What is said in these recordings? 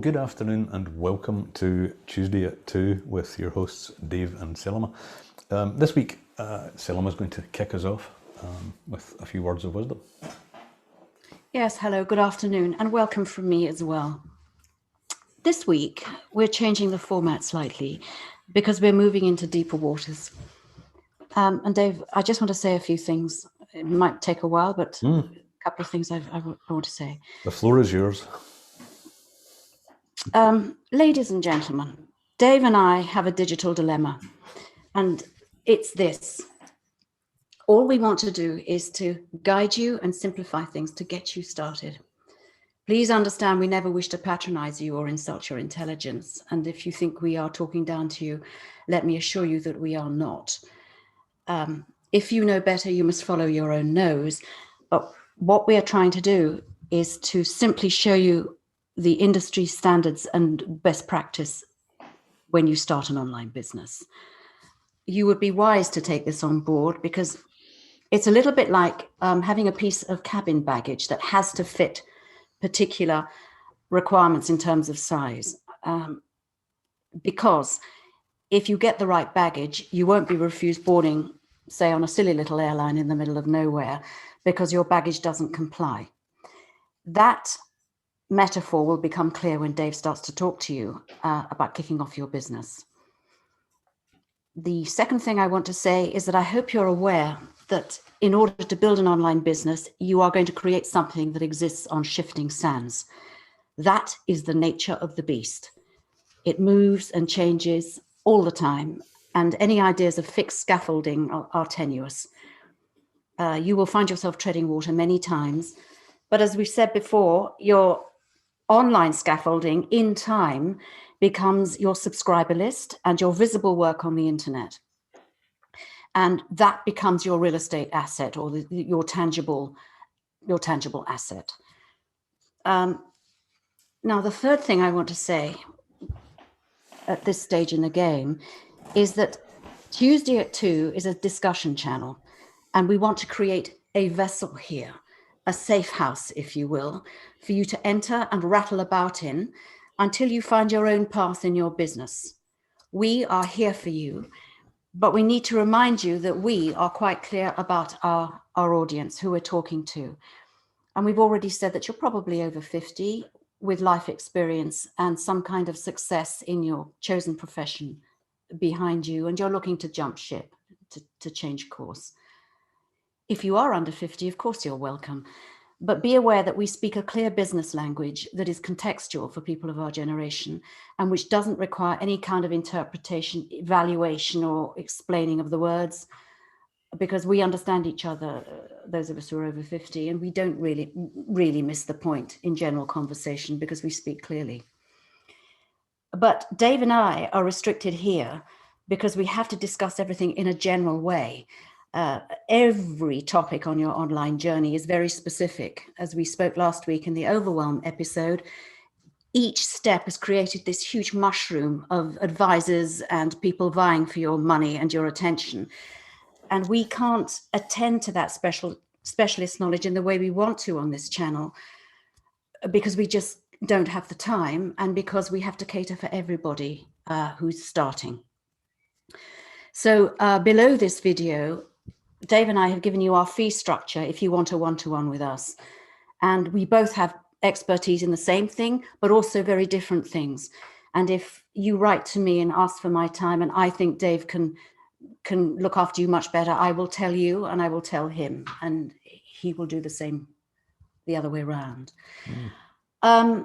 good afternoon and welcome to Tuesday at 2 with your hosts Dave and Selima. This week, Selima is going to kick us off with a few words of wisdom. Yes, hello, good afternoon, and welcome from me as well. This week, we're changing the format slightly because we're moving into deeper waters. And Dave, I just want to say a few things. It might take a while, but a couple of things I want to say. The floor is yours. Ladies and gentlemen, Dave and I have a digital dilemma, and it's this. All we want to do is to guide you and simplify things to get you started. Please understand we never wish to patronize you or insult your intelligence. And if you think we are talking down to you, let me assure you that we are not. If you know better, you must follow your own nose. But what we are trying to do is to simply show you the industry standards and best practice when you start an online business. You would be wise to take this on board because it's a little bit like having a piece of cabin baggage that has to fit particular requirements in terms of size. Because if you get the right baggage, you won't be refused boarding, say, on a silly little airline in the middle of nowhere because your baggage doesn't comply. That metaphor will become clear when Dave starts to talk to you about kicking off your business. The second thing I want to say is that I hope you're aware that in order to build an online business, you are going to create something that exists on shifting sands. That is the nature of the beast. It moves and changes all the time, and any ideas of fixed scaffolding are tenuous. You will find yourself treading water many times, but as we've said before, your online scaffolding in time becomes your subscriber list and your visible work on the internet. And that becomes your real estate asset or your tangible asset. Now, the third thing I want to say at this stage in the game is that Tuesday at 2 is a discussion channel, and we want to create a vessel here, a safe house, if you will, for you to enter and rattle about in until you find your own path in your business. We are here for you, but we need to remind you that we are quite clear about our audience, who we're talking to. And we've already said that you're probably over 50 with life experience and some kind of success in your chosen profession behind you, and you're looking to jump ship, to change course. If you are under 50, of course you're welcome, but be aware that we speak a clear business language that is contextual for people of our generation and which doesn't require any kind of interpretation, evaluation, or explaining of the words, because we understand each other, those of us who are over 50, and we don't really miss the point in general conversation because we speak clearly. But Dave and I are restricted here because we have to discuss everything in a general way. Every topic on your online journey is very specific. As we spoke last week in the Overwhelm episode, each step has created this huge mushroom of advisors and people vying for your money and your attention. And we can't attend to that specialist knowledge in the way we want to on this channel because we just don't have the time and because we have to cater for everybody who's starting. So below this video, Dave and I have given you our fee structure if you want a one-to-one with us. And we both have expertise in the same thing, but also very different things. And if you write to me and ask for my time and I think Dave can look after you much better, I will tell you and I will tell him, and he will do the same the other way around. I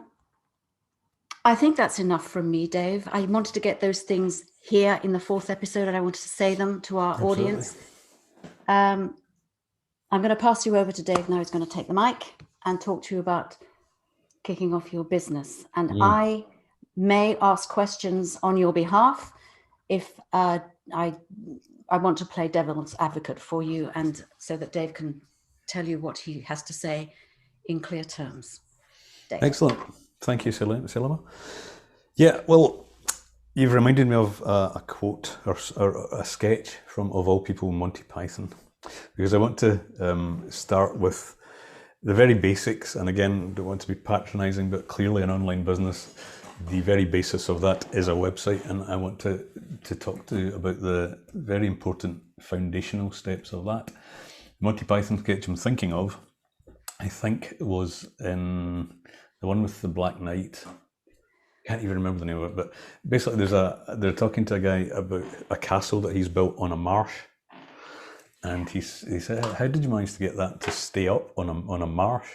think that's enough from me, Dave. I wanted to get those things here in the 4th episode and I wanted to say them to our audience. I'm going to pass you over to Dave now. He's going to take the mic and talk to you about kicking off your business. And I may ask questions on your behalf if I want to play devil's advocate for you, and so that Dave can tell you what he has to say in clear terms. Dave. Excellent. Thank you, Selima. Yeah, well, you've reminded me of a quote or a sketch from, of all people, Monty Python, because I want to start with the very basics. And again, don't want to be patronizing, but clearly an online business the very basis of that is a website, and I want to talk to you about the very important foundational steps of that. Monty Python sketch I'm thinking of, I think, was in the one with the Black Knight. Can't even remember the name of it, but basically they're talking to a guy about a castle that he's built on a marsh, and he said, "How did you manage to get that to stay up on a marsh?"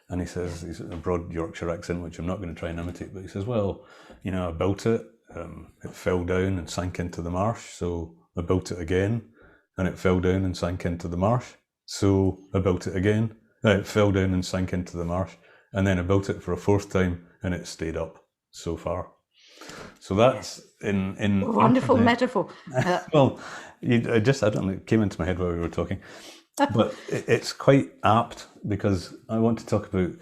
And he says, he's a broad Yorkshire accent, which I'm not going to try and imitate, but he says, "Well, I built it, it fell down and sank into the marsh, so I built it again, and it fell down and sank into the marsh, so I built it again, and it fell down and sank into the marsh, and then I built it for a fourth time, and it stayed up so far." So that's in wonderful internet. metaphor. Well, I don't know, it came into my head while we were talking. But it's quite apt, because I want to talk about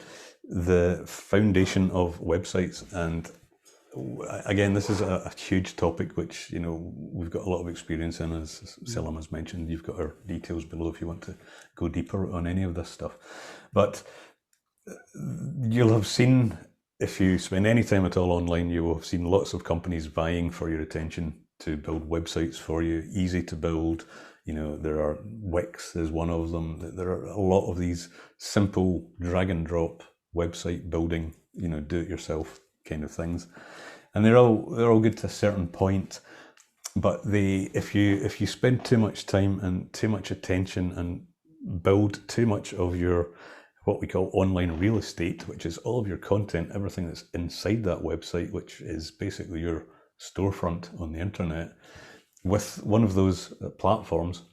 the foundation of websites. And again, this is a huge topic, which, we've got a lot of experience in, as Selima's mentioned. You've got our details below if you want to go deeper on any of this stuff. But you'll have seen, if you spend any time at all online, you will have seen lots of companies vying for your attention to build websites for you, easy to build. There are Wix is one of them. There are a lot of these simple drag and drop website building, do it yourself kind of things, and they're all good to a certain point. But if you spend too much time and too much attention and build too much of your what we call online real estate, which is all of your content, everything that's inside that website, which is basically your storefront on the internet, with one of those platforms,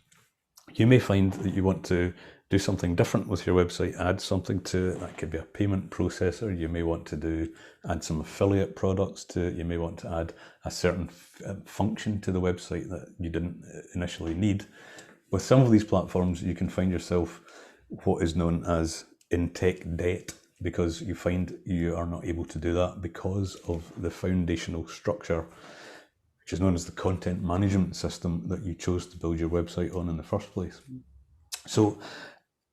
you may find that you want to do something different with your website, add something to it. That could be a payment processor. You may want to add some affiliate products to it. You may want to add a certain function to the website that you didn't initially need. With some of these platforms, you can find yourself what is known as in tech debt, because you find you are not able to do that because of the foundational structure, which is known as the content management system that you chose to build your website on in the first place. So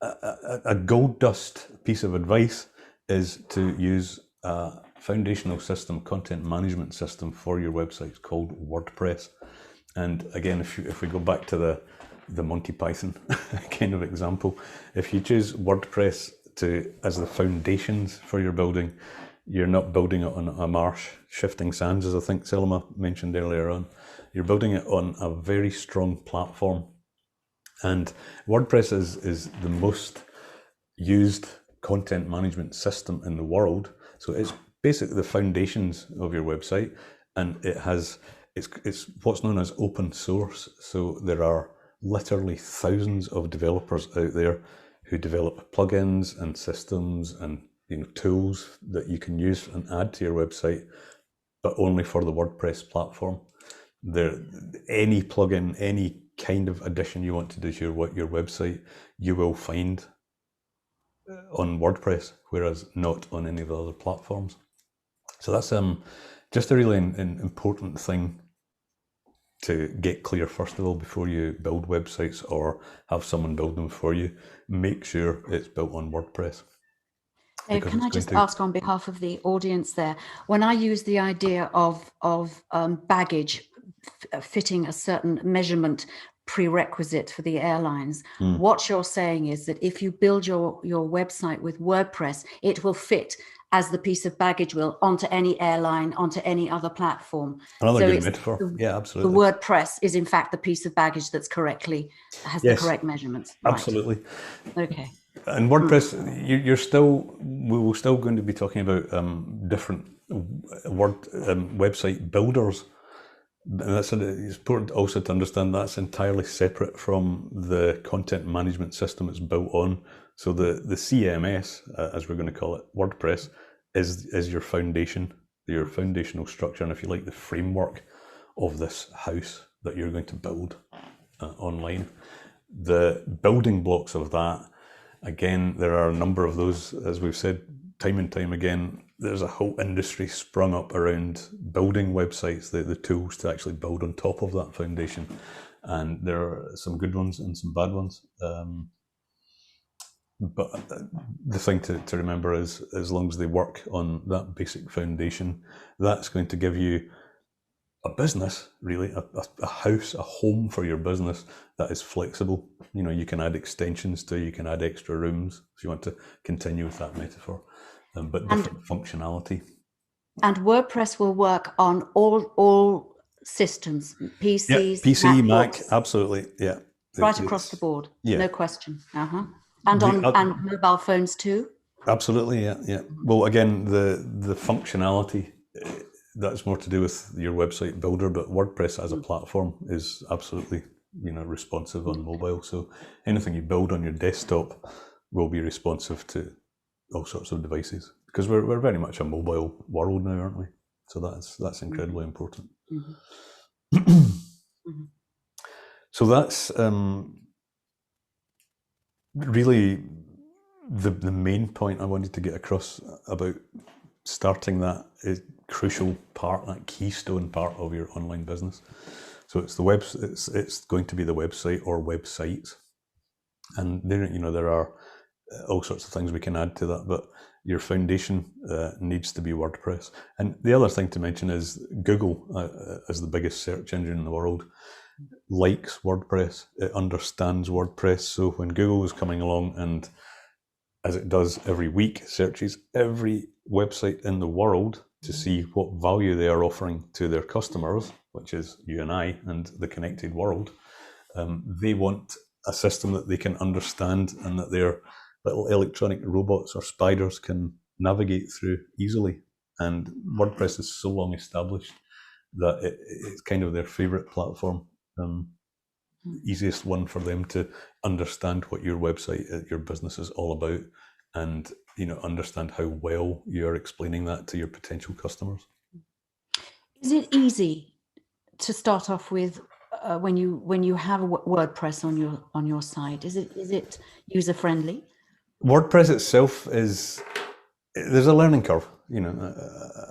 a gold dust piece of advice is to use a foundational system, content management system for your website called WordPress. And again, if we go back to the Monty Python kind of example, if you choose WordPress as the foundations for your building, you're not building it on a marsh, shifting sands, as I think Selima mentioned earlier on. You're building it on a very strong platform. And WordPress is the most used content management system in the world. So it's basically the foundations of your website, and it's what's known as open source. So there are literally thousands of developers out there who develop plugins and systems and tools that you can use and add to your website, but only for the WordPress platform. Any plugin, any kind of addition you want to do to your website, you will find on WordPress, whereas not on any of the other platforms. So that's just a really important thing to get clear, first of all, before you build websites or have someone build them for you. Make sure it's built on WordPress. Dave, can I just ask on behalf of the audience there, when I use the idea of baggage fitting a certain measurement prerequisite for the airlines, what you're saying is that if you build your website with WordPress, it will fit as the piece of baggage will onto any airline, onto any other platform. Another good metaphor. Yeah, absolutely. The WordPress is in fact the piece of baggage that's has the correct measurements. Right. Absolutely. Okay. And WordPress, we will still going to be talking about different website builders. And it's important also to understand that's entirely separate from the content management system it's built on. So the CMS, as we're going to call it, WordPress, is your foundation, your foundational structure, and if you like, the framework of this house that you're going to build online. The building blocks of that, again, there are a number of those, as we've said time and time again. There's a whole industry sprung up around building websites, the tools to actually build on top of that foundation. And there are some good ones and some bad ones. But the thing to remember is, as long as they work on that basic foundation, that's going to give you a business, really, a house, a home for your business that is flexible. You know, you can add extensions to, you can add extra rooms if you want to continue with that metaphor, but different functionality. And WordPress will work on all systems, PCs, Yeah, PC, MacBooks, Mac, absolutely, yeah. right across the board, yeah. no question. And on mobile phones too. Absolutely, yeah, yeah. Well, again, the functionality, that's more to do with your website builder, but WordPress as a platform is absolutely, responsive on mobile. So anything you build on your desktop will be responsive to all sorts of devices, because we're very much a mobile world now, aren't we? So that's incredibly important. So that's really the main point I wanted to get across about starting that is crucial part, that keystone part of your online business. So it's it's going to be the website or websites, and there are all sorts of things we can add to that, but your foundation needs to be WordPress. And the other thing to mention is Google, as the biggest search engine in the world, likes WordPress. It understands WordPress. So when Google is coming along and, as it does every week, searches every website in the world to see what value they are offering to their customers, which is you and I and the connected world, they want a system that they can understand and that their little electronic robots or spiders can navigate through easily. And WordPress is so long established that it's kind of their favorite platform. Easiest one for them to understand what your website, your business is all about, and understand how well you're explaining that to your potential customers. Is it easy to start off with when you have a WordPress on your site? Is it user friendly? WordPress itself there's a learning curve,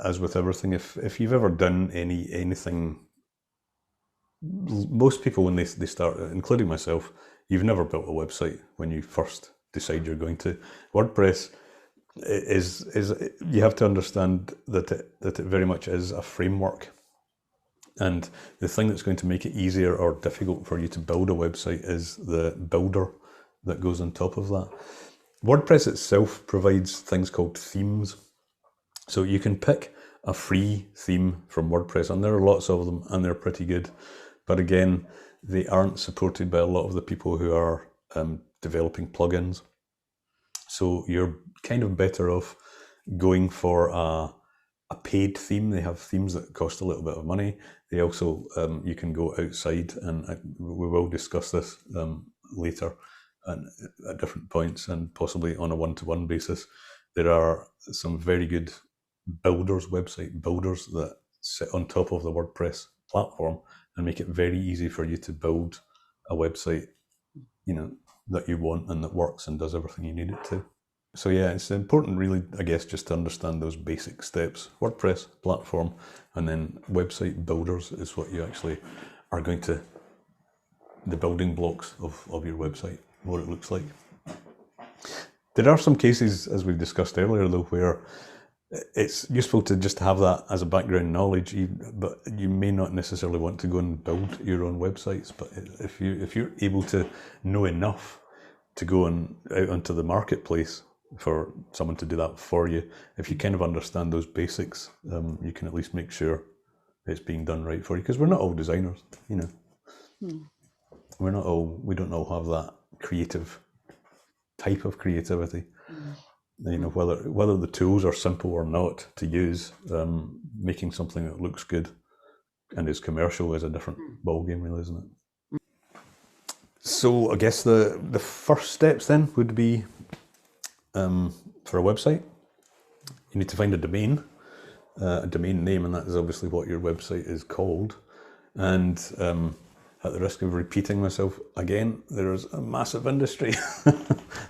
as with everything. If you've ever done anything, most people when they start, including myself, you've never built a website when you first decide you're going to. WordPress is you have to understand that it very much is a framework, and the thing that's going to make it easier or difficult for you to build a website is the builder that goes on top of that. WordPress itself provides things called themes. So you can pick a free theme from WordPress, and there are lots of them, and they're pretty good. But again, they aren't supported by a lot of the people who are developing plugins. So you're kind of better off going for a paid theme. They have themes that cost a little bit of money. They also, you can go outside, and we will discuss this later and at different points, and possibly on a one-to-one basis. There are some very good website builders that sit on top of the WordPress platform and make it very easy for you to build a website, that you want and that works and does everything you need it to. So yeah, it's important really, I guess, just to understand those basic steps. WordPress platform, and then website builders is what you actually are going to, the building blocks of your website, what it looks like. There are some cases, as we've discussed earlier though, where it's useful to just have that as a background knowledge, but you may not necessarily want to go and build your own websites. But if you're able to know enough to go out onto the marketplace for someone to do that for you, if you kind of understand those basics, you can at least make sure it's being done right for you. Because we're not all designers, we don't all have that creative type of creativity. Whether the tools are simple or not to use, making something that looks good and is commercial is a different ballgame, really, isn't it? So I guess the first steps then would be, for a website, you need to find a domain name, and that is obviously what your website is called. And at the risk of repeating myself again, there is a massive industry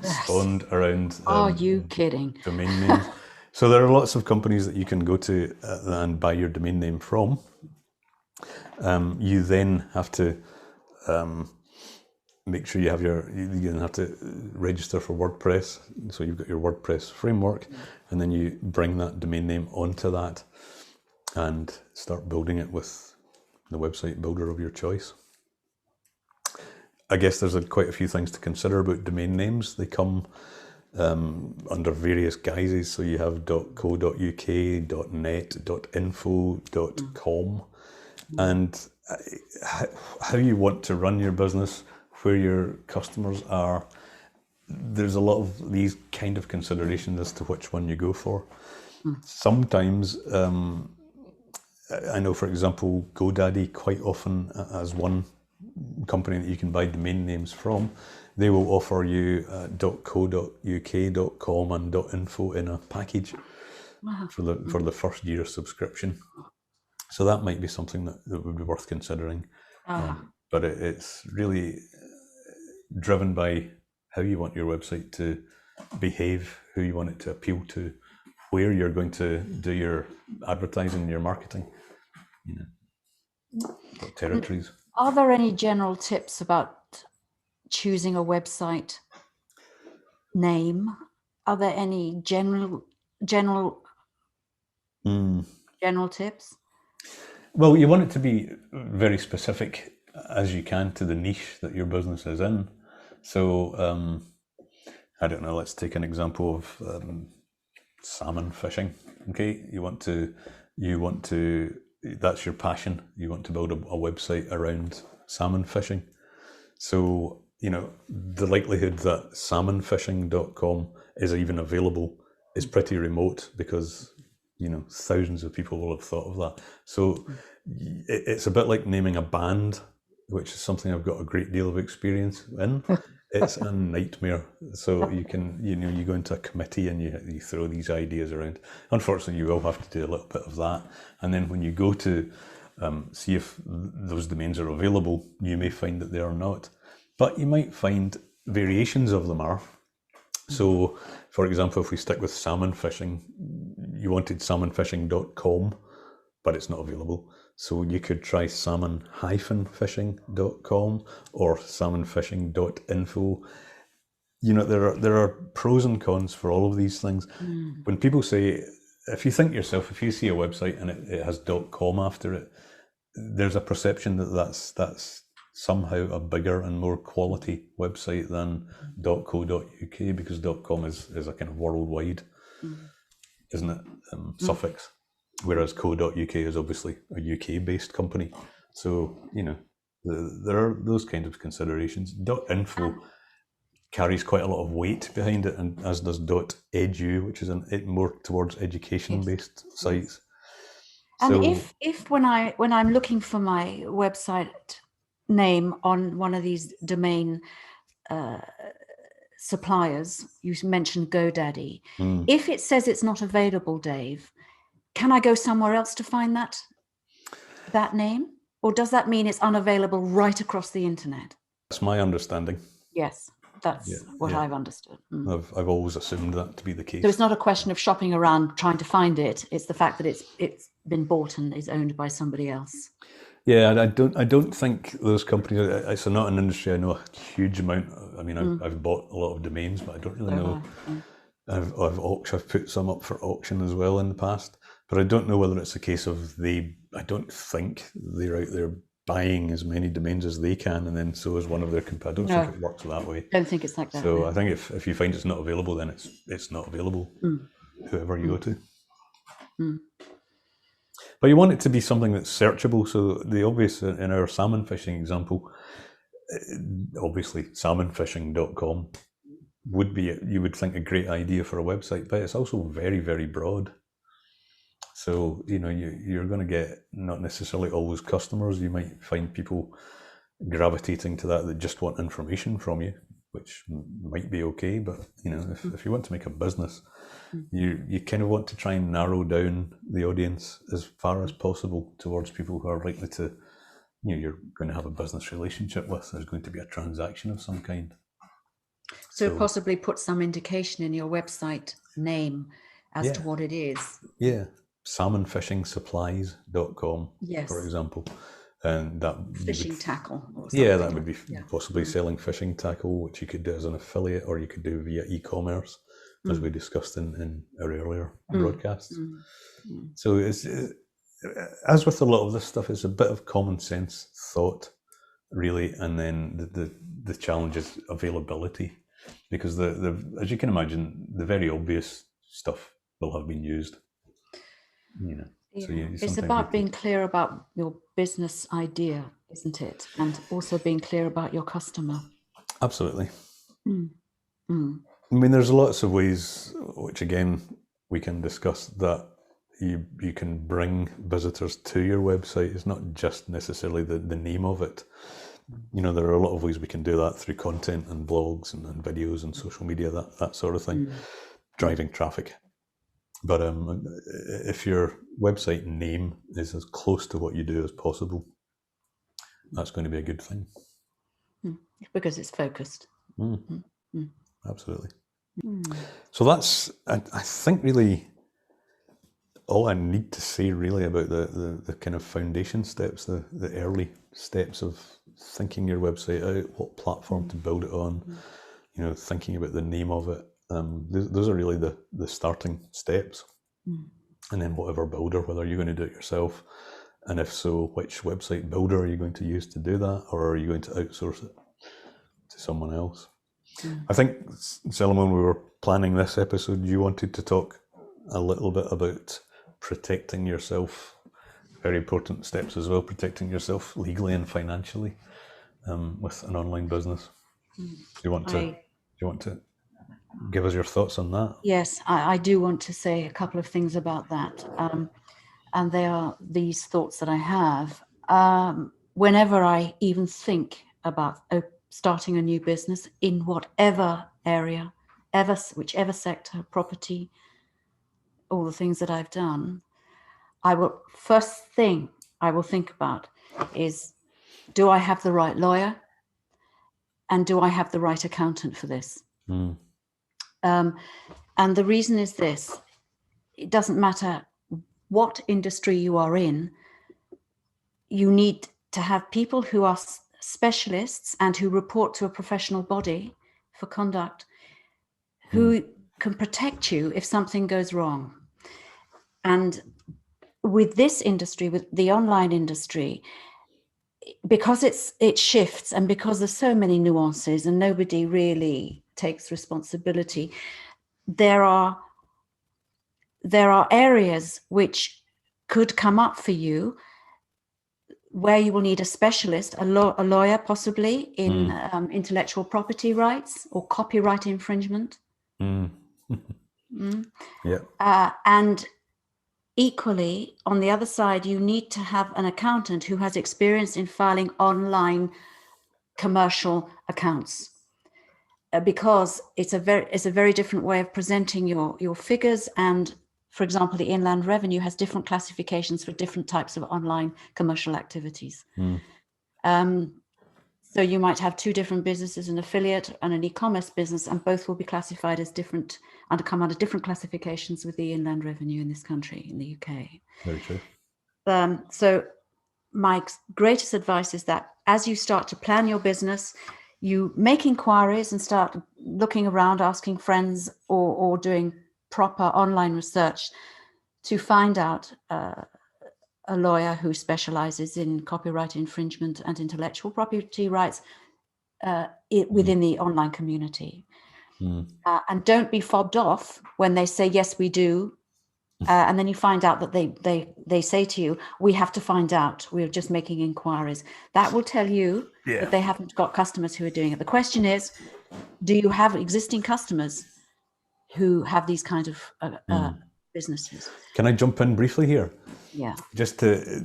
spawned around. Are you kidding? Domain names. So there are lots of companies that you can go to and buy your domain name from. You then have to make sure you have you're going to have to register for WordPress. So you've got your WordPress framework, and then you bring that domain name onto that and start building it with the website builder of your choice. I guess there's quite a few things to consider about domain names. They come under various guises. So you have .co.uk, .net, .info, .com, and how you want to run your business, where your customers are. There's a lot of these kind of considerations as to which one you go for. Sometimes, I know, for example, GoDaddy quite often, as one company that you can buy domain names from, they will offer you .co.uk, .com and .info in a package for the first year subscription. So that might be something that would be worth considering. But it's really driven by how you want your website to behave, who you want it to appeal to, where you're going to do your advertising, your marketing, what territories. Are there any general tips about choosing a website name? Are there any general tips? Well, you want it to be very specific as you can to the niche that your business is in. So, I don't know, let's take an example of salmon fishing. Okay, you want to, that's your passion. You want to build a website around salmon fishing. So, the likelihood that salmonfishing.com is even available is pretty remote, because thousands of people will have thought of that. So it's a bit like naming a band, which is something I've got a great deal of experience in. It's a nightmare. So you can, you go into a committee and you throw these ideas around. Unfortunately, you will have to do a little bit of that. And then when you go to see if those domains are available, you may find that they are not. But you might find variations of them are. So, for example, if we stick with salmon fishing, you wanted salmonfishing.com, but it's not available. So you could try salmon-fishing.com or salmonfishing.info. There are pros and cons for all of these things. When people say, if you think yourself, if you see a website and it has .com after it, there's a perception that that's somehow a bigger and more quality website than .co.uk, because .com is a kind of worldwide, isn't it, suffix, whereas co.uk is obviously a UK-based company. So, there are those kinds of considerations. .info carries quite a lot of weight behind it, and as does .edu, which is more towards education-based sites. And So, if when I'm looking for my website name on one of these domain suppliers, you mentioned GoDaddy, if it says it's not available, Dave, can I go somewhere else to find that name? Or does that mean it's unavailable right across the internet? that's my understanding. Yes, that's what I've understood. I've always assumed that to be the case. So it's not a question of shopping around trying to find it. It's the fact that it's been bought and is owned by somebody else. Yeah, I don't think those companies. It's not an industry I know a huge amount. I mean, I've bought a lot of domains, but I don't really know. I've put some up for auction as well in the past, but I don't know whether it's a case of I don't think they're out there buying as many domains as they can, and then so is one of their competitors. I don't think it works that way. Don't think it's like that. So I think if you find it's not available, then it's not available, whoever you go to. But you want it to be something that's searchable. So the obvious in our salmon fishing example, obviously salmonfishing.com would be, you would think, a great idea for a website, but it's also very, very broad. So, you're going to get not necessarily always customers. You might find people gravitating to that just want information from you, which might be okay. But, if you want to make a business, you kind of want to try and narrow down the audience as far as possible towards people who are likely to, you're going to have a business relationship with. There's going to be a transaction of some kind. So possibly put some indication in your website name as to what it is. Yeah. salmonfishingsupplies.com, for example. and that Fishing tackle or something. yeah, that would be Yeah. possibly selling fishing tackle, which you could do as an affiliate, or you could do via e-commerce, as we discussed in our earlier broadcasts. So as with a lot of this stuff, it's a bit of common sense thought, really, and then the challenge is availability, because the as you can imagine, the very obvious stuff will have been used. You know, so It's about being clear about your business idea, isn't it? And also being clear about your customer. Absolutely. I mean, there's lots of ways, which again we can discuss, that you can bring visitors to your website. It's not just necessarily the name of it. You know, there are a lot of ways we can do that through content and blogs and videos and social media, that sort of thing, driving traffic. But if your website name is as close to what you do as possible, that's going to be a good thing. Because it's focused. Absolutely. So that's, I think, really all I need to say really about the kind of foundation steps, the early steps of thinking your website out, what platform to build it on, you know, thinking about the name of it. Those are really the starting steps. And then whatever builder, whether you're going to do it yourself, and if so, which website builder are you going to use to do that, or are you going to outsource it to someone else? I think, Selima, when we were planning this episode, you wanted to talk a little bit about protecting yourself. Very important steps as well, protecting yourself legally and financially with an online business. Do you want to give us your thoughts on that? Yes, I do want to say a couple of things about that. And they are these thoughts that I have. Whenever I even think about starting a new business in whatever area, whichever sector, property, all the things that I've done, first thing I will think about is, do I have the right lawyer? And do I have the right accountant for this? And the reason is this: it doesn't matter what industry you are in, you need to have people who are specialists and who report to a professional body for conduct, who can protect you if something goes wrong. And with this industry, with the online industry, because it shifts, and because there's so many nuances and nobody really takes responsibility, there are areas which could come up for you where you will need a specialist, a lawyer possibly in intellectual property rights or copyright infringement. Yeah. And equally, on the other side, you need to have an accountant who has experience in filing online commercial accounts, because it's a very different way of presenting your figures. And for example, the Inland Revenue has different classifications for different types of online commercial activities. So you might have two different businesses, an affiliate and an e-commerce business, and both will be classified as different, come under different classifications with the Inland Revenue in this country, in the UK. Very true. So my greatest advice is that as you start to plan your business, you make inquiries and start looking around, asking friends, or doing proper online research to find out a lawyer who specializes in copyright infringement and intellectual property rights within the online community. And don't be fobbed off when they say, yes, we do. And then you find out that they say to you, we have to find out, we're just making inquiries. That will tell you that they haven't got customers who are doing it. The question is, do you have existing customers who have these kind of businesses? Can I jump in briefly here? Yeah. Just to,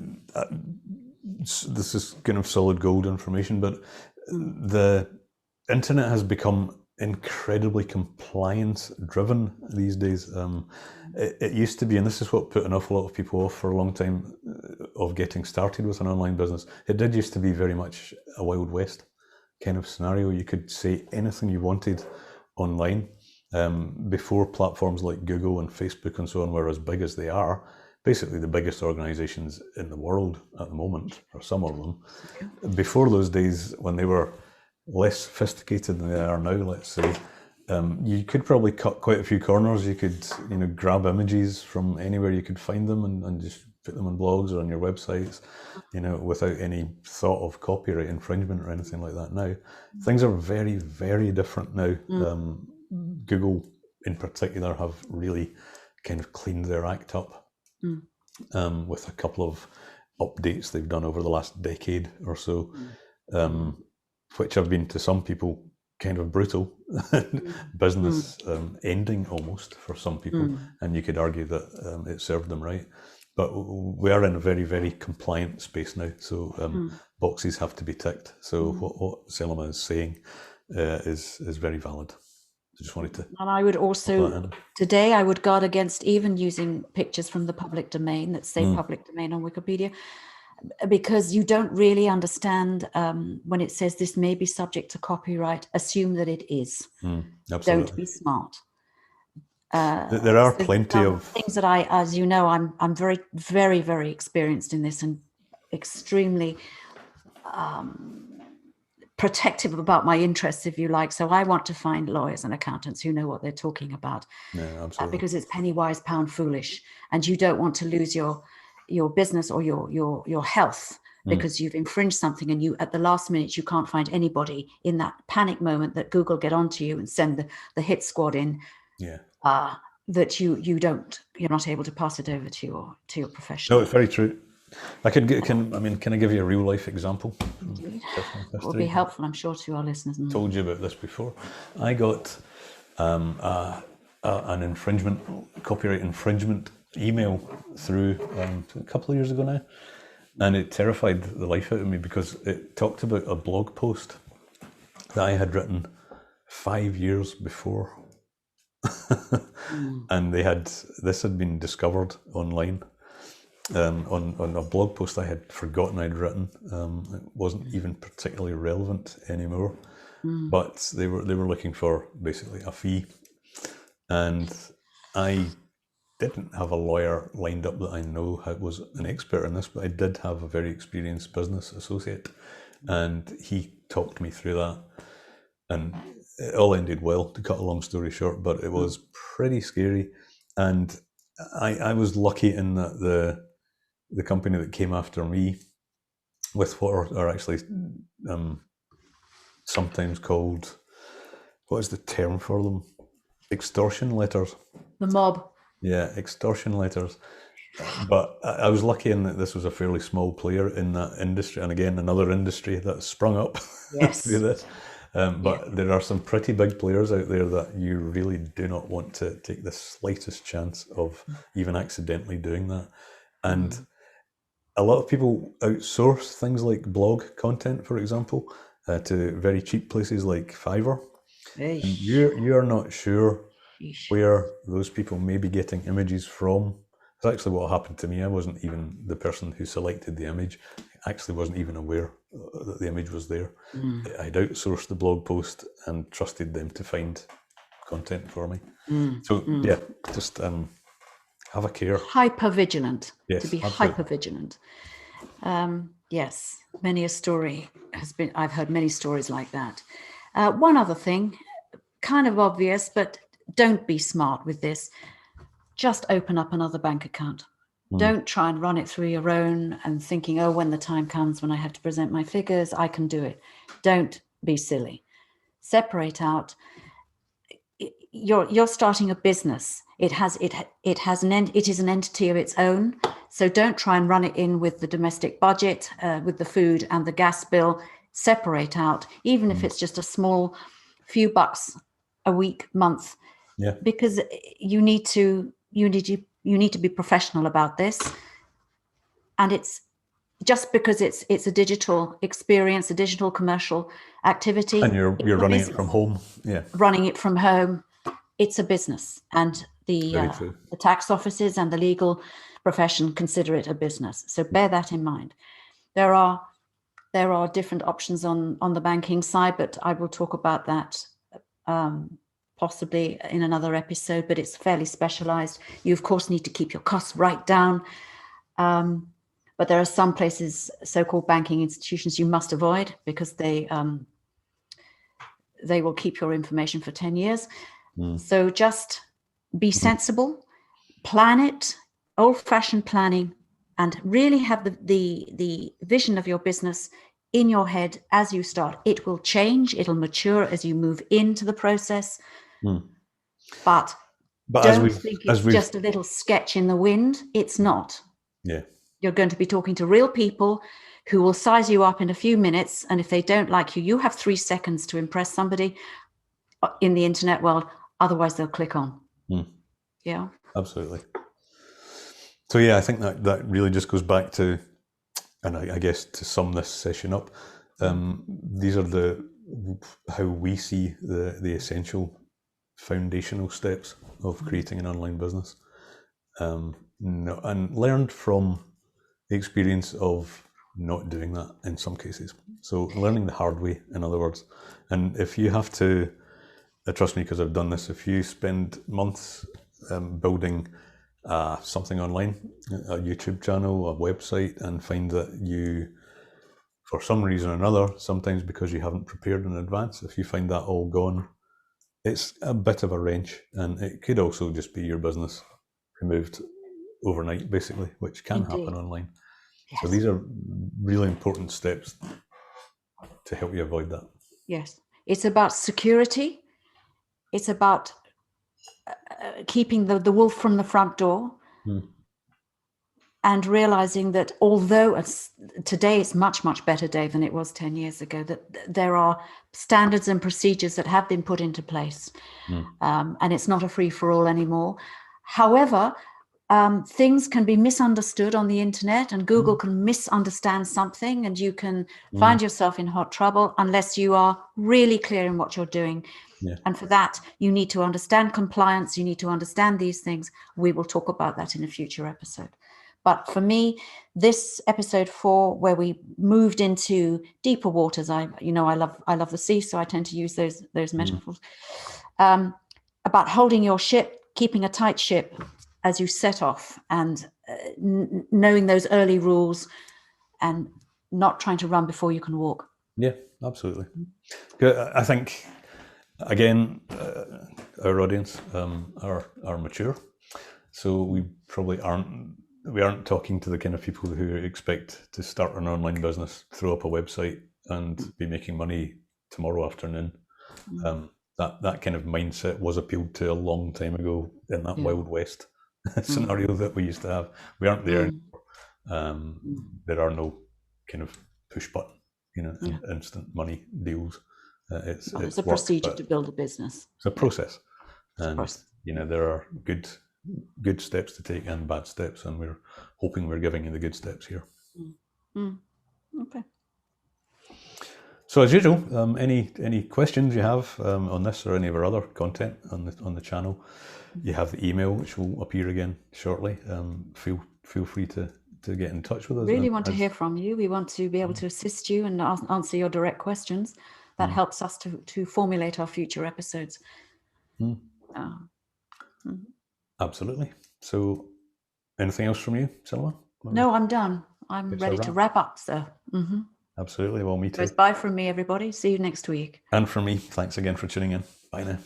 this is kind of solid gold information, but the internet has become incredibly compliance driven these days. It used to be, and this is what put an awful lot of people off for a long time of getting started with an online business. It did used to be very much a Wild West kind of scenario. You could say anything you wanted online. Before platforms like Google and Facebook and so on were as big as they are, basically the biggest organizations in the world at the moment, or some of them. Before those days, when they were less sophisticated than they are now, let's say, you could probably cut quite a few corners. You could, grab images from anywhere you could find them and just put them on blogs or on your websites, without any thought of copyright infringement or anything like that now. Things are very, very different now. Google in particular have really kind of cleaned their act up with a couple of updates they've done over the last decade or so, which have been to some people kind of brutal, business ending almost for some people, and you could argue that it served them right. But we are in a very, very compliant space now, so boxes have to be ticked. So what Selima is saying is very valid. I just wanted to. And I would also, today, I would guard against even using pictures from the public domain that say public domain on Wikipedia, because you don't really understand when it says this may be subject to copyright, assume that it is. Don't be smart. There are plenty of things that I, as you know, I'm very, very, very experienced in this and extremely protective about my interests, if you like. So I want to find lawyers and accountants who know what they're talking about. Yeah, absolutely. Because it's penny wise, pound foolish, and you don't want to lose your business or your health because you've infringed something, and you at the last minute you can't find anybody in that panic moment that Google get onto you and send the hit squad in. Yeah. That you're not able to pass it over to your professional. No, it's very true. Can I give you a real life example? It will be helpful, I'm sure, to our listeners. I told you about this before. I got an copyright infringement email through a couple of years ago now, and it terrified the life out of me because it talked about a blog post that I had written 5 years before. And this had been discovered online on a blog post I had forgotten I'd written. It wasn't even particularly relevant anymore, but they were looking for basically a fee, and I didn't have a lawyer lined up that I know was an expert in this, but I did have a very experienced business associate, and he talked me through that, and it all ended well, to cut a long story short, but it was pretty scary. And I was lucky in that the company that came after me with what are actually sometimes called, what is the term for them? Extortion letters. The mob. Yeah, extortion letters. But I was lucky in that this was a fairly small player in that industry, and again, another industry that's sprung up through this. But there are some pretty big players out there that you really do not want to take the slightest chance of even accidentally doing that. And a lot of people outsource things like blog content, for example, to very cheap places like Fiverr. And you're not sure where those people may be getting images from. That's actually what happened to me. I wasn't even the person who selected the image. I actually wasn't even aware that the image was there. I'd outsourced the blog post and trusted them to find content for me. Yeah, just have a care. Hyper-vigilant. Yes, to be absolutely. hyper-vigilant. Yes, many a story I've heard many stories like that. One other thing, kind of obvious, but don't be smart with this. Just open up another bank account. Don't try and run it through your own and thinking, oh, when the time comes when I have to present my figures, I can do it. Don't be silly. Separate out. You're starting a business. It is an entity of its own. So don't try and run it in with the domestic budget, with the food and the gas bill. Separate out, even if it's just a small few bucks a week, month. Yeah. Because you need to be professional about this, and it's just because it's a digital experience, a digital commercial activity, and you're running it from home. Yeah, running it from home, it's a business, and the tax offices and the legal profession consider it a business. So bear that in mind. There are different options on the banking side, but I will talk about that possibly in another episode, but it's fairly specialized. You, of course, need to keep your costs right down. But there are some places, so-called banking institutions, you must avoid because they will keep your information for 10 years. So just be sensible, plan it, old-fashioned planning, and really have the vision of your business in your head as you start. It will change, it'll mature as you move into the process. But don't think it's just a little sketch in the wind. It's not. Yeah. You're going to be talking to real people who will size you up in a few minutes. And if they don't like you, you have 3 seconds to impress somebody in the internet world. Otherwise, they'll click on. Yeah. Absolutely. So yeah, I think that really just goes back to, and I guess to sum this session up, these are how we see the essential foundational steps of creating an online business, and learned from the experience of not doing that in some cases. So learning the hard way, in other words. And if you have to, trust me because I've done this, if you spend months building something online, a YouTube channel, a website, and find that you, for some reason or another, sometimes because you haven't prepared in advance, if you find that all gone, it's a bit of a wrench, and it could also just be your business removed overnight, basically, which can happen online. Yes. So these are really important steps to help you avoid that. Yes. It's about security. It's about keeping the wolf from the front door, and realizing that although today it's much, much better, Dave, than it was 10 years ago, that there are standards and procedures that have been put into place, and it's not a free-for-all anymore. However, things can be misunderstood on the internet, and Google can misunderstand something, and you can find yourself in hot trouble unless you are really clear in what you're doing. Yeah. And for that, you need to understand compliance. You need to understand these things. We will talk about that in a future episode. But for me, this episode 4, where we moved into deeper waters, I love the sea, so I tend to use those metaphors, about holding your ship, keeping a tight ship as you set off, and knowing those early rules and not trying to run before you can walk. Yeah, absolutely. I think, again, our audience are mature, so we probably aren't talking to the kind of people who expect to start an online business, throw up a website, and be making money tomorrow afternoon. That kind of mindset was appealed to a long time ago in that Wild West scenario that we used to have. We aren't there anymore. There are no kind of push button, instant money deals. It's a procedure to build a business. It's a process, and there are good steps to take and bad steps, and we're hoping we're giving you the good steps here. Okay. So as usual, any questions you have on this or any of our other content on the channel, you have the email which will appear again shortly. Feel free to get in touch with us. Really want to hear from you. We want to be able to assist you and answer your direct questions. That helps us to formulate our future episodes. Absolutely. So anything else from you, Selima? No, I'm done. I'm ready to wrap up, sir. Absolutely. Well, me too. So bye from me, everybody. See you next week. And from me, thanks again for tuning in. Bye now.